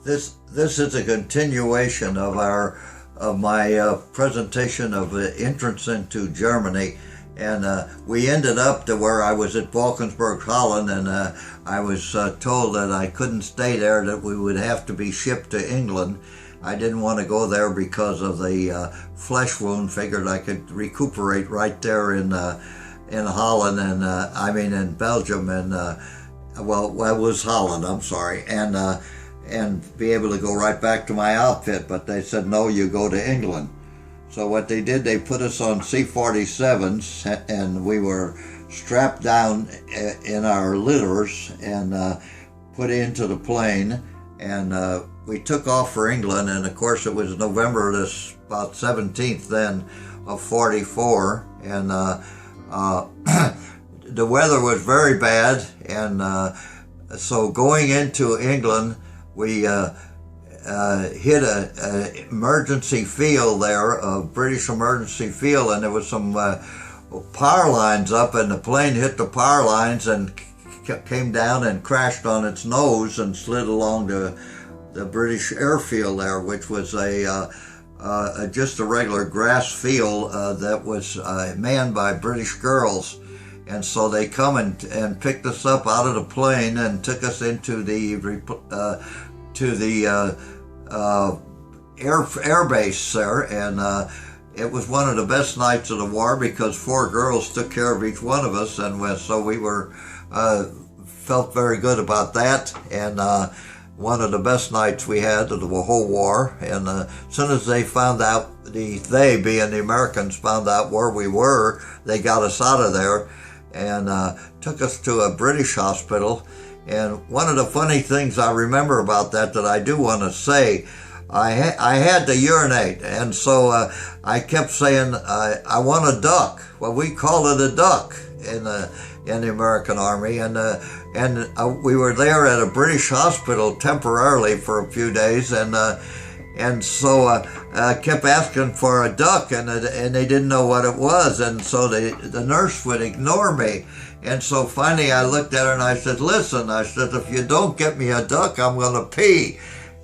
This is a continuation of my presentation of the entrance into Germany, and we ended up to where I was at Valkensburg, Holland, and I was told that I couldn't stay there, that we would have to be shipped to England. I didn't want to go there because of the flesh wound. Figured I could recuperate right there in Holland, and I mean in Belgium, and well, it was Holland. I'm sorry, and be able to go right back to my outfit. But they said no, you go to England. So what they did, they put us on C-47s, and we were strapped down in our litters and put into the plane, and we took off for England. And of course it was November about 17th then of 44, and the weather was very bad, and so going into England, we hit a emergency field there, a British emergency field, and there was some power lines up, and the plane hit the power lines and came down and crashed on its nose and slid along the British airfield there, which was just a regular grass field that was manned by British girls. And so they come and picked us up out of the plane and took us into the air base there, and it was one of the best nights of the war because 4 girls took care of each one of us, and so we were felt very good about that, and one of the best nights we had of the whole war. And as soon as they found out, they being the Americans, found out where we were, they got us out of there and took us to a British hospital. And one of the funny things I remember about that I do want to say, I had to urinate, and so I kept saying, I want a duck. Well, we called it a duck in the American Army, and we were there at a British hospital temporarily for a few days, and so I kept asking for a duck, and they didn't know what it was, and so the nurse would ignore me. And so finally I looked at her and I said, listen, I said, if you don't get me a duck, I'm going to pee.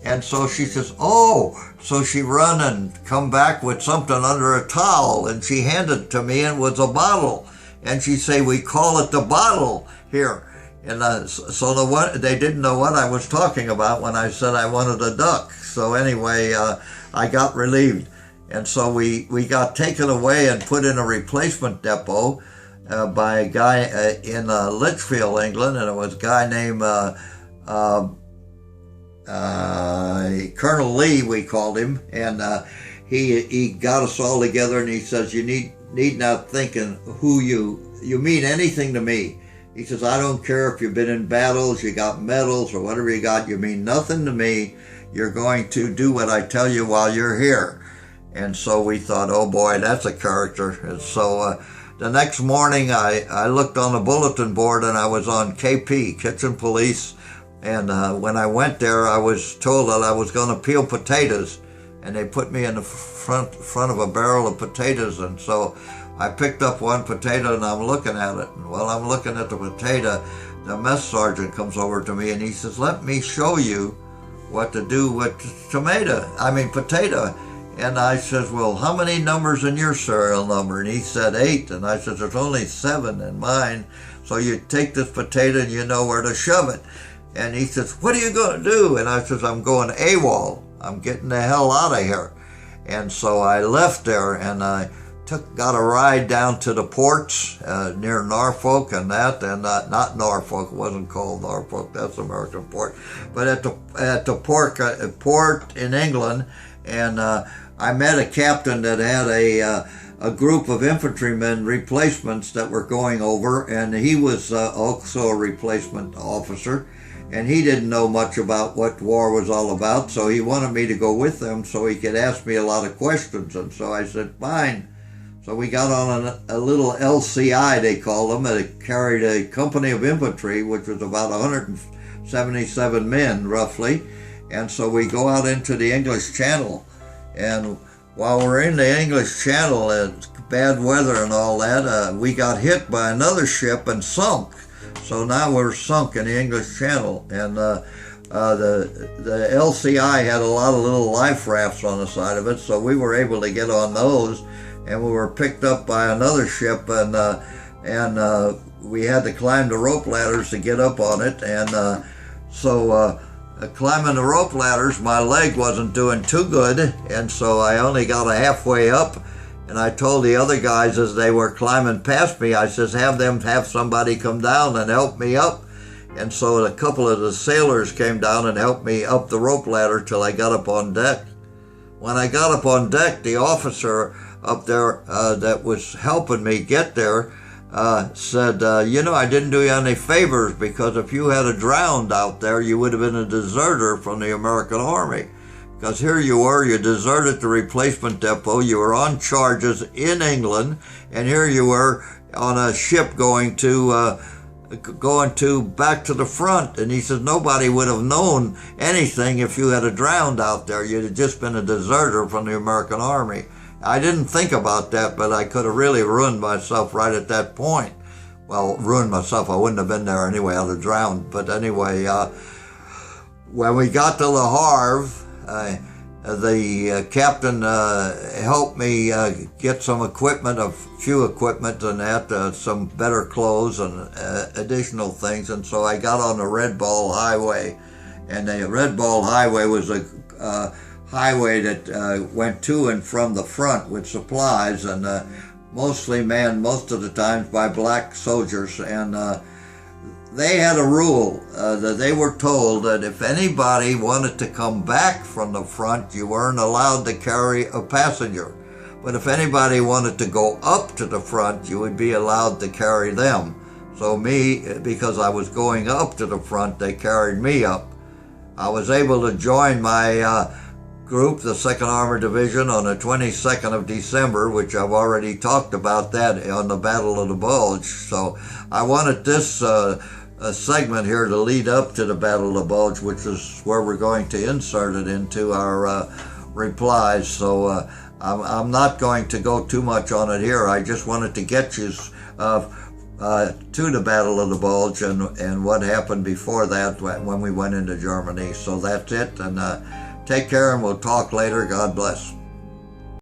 And so she says, oh. So she run and come back with something under a towel, and she handed it to me, and it was a bottle. And she say, we call it the bottle here. And so they didn't know what I was talking about when I said I wanted a duck. So anyway, I got relieved. And so we got taken away and put in a replacement depot by a guy in Lichfield, England, and it was a guy named Colonel Lee, we called him, and he got us all together, and he says, you need not thinking who you mean anything to me. He says, I don't care if you've been in battles, you got medals, or whatever you got, you mean nothing to me. You're going to do what I tell you while you're here. And so we thought, oh boy, that's a character. And so the next morning, I looked on the bulletin board, and I was on KP, Kitchen Police. And when I went there, I was told that I was going to peel potatoes. And they put me in the front of a barrel of potatoes. And so I picked up one potato, and I'm looking at it. And while I'm looking at the potato, the mess sergeant comes over to me, and he says, let me show you what to do with potato. And I said, well, how many numbers in your serial number? And he said 8. And I said, there's only 7 in mine. So you take this potato and you know where to shove it. And he says, what are you going to do? And I says, I'm going AWOL. I'm getting the hell out of here. And so I left there, and I got a ride down to the ports near Norfolk and that, and not Norfolk, it wasn't called Norfolk, that's American port, but at the port in England, and I met a captain that had a group of infantrymen replacements that were going over, and he was also a replacement officer, and he didn't know much about what war was all about, so he wanted me to go with him so he could ask me a lot of questions, and so I said, fine. So we got on a little LCI, they call them, and it carried a company of infantry, which was about 177 men, roughly, and so we go out into the English Channel, and while we're in the English Channel, it's bad weather and all that, we got hit by another ship and sunk. So now we're sunk in the English Channel, and the LCI had a lot of little life rafts on the side of it, so we were able to get on those, and we were picked up by another ship, and we had to climb the rope ladders to get up on it, and so climbing the rope ladders, my leg wasn't doing too good, and so I only got halfway up. And I told the other guys as they were climbing past me, I says, have somebody come down and help me up. And so a couple of the sailors came down and helped me up the rope ladder till I got up on deck. When I got up on deck, the officer up there that was helping me get there said, I didn't do you any favors, because if you had drowned out there, you would have been a deserter from the American Army. Because here you were, you deserted the replacement depot, you were on charges in England, and here you were on a ship going to back to the front. And he said nobody would have known anything if you had drowned out there. You'd have just been a deserter from the American Army. I didn't think about that, but I could have really ruined myself right at that point. Well, ruined myself, I wouldn't have been there anyway, I'd have drowned. But anyway, when we got to Le Havre, the captain helped me get some equipment, a few equipment and that, some better clothes and additional things. And so I got on the Red Ball Highway. And the Red Ball Highway was a highway that went to and from the front with supplies, and mostly manned most of the times by black soldiers. And they had a rule that they were told that if anybody wanted to come back from the front, you weren't allowed to carry a passenger. But if anybody wanted to go up to the front, you would be allowed to carry them. So me, because I was going up to the front, they carried me up. I was able to join my group, the 2nd Armored Division, on the 22nd of December, which I've already talked about that on the Battle of the Bulge. So I wanted this segment here to lead up to the Battle of the Bulge, which is where we're going to insert it into our replies. So I'm not going to go too much on it here. I just wanted to get you to the Battle of the Bulge and what happened before that when we went into Germany. So that's it, and take care, and we'll talk later. God bless.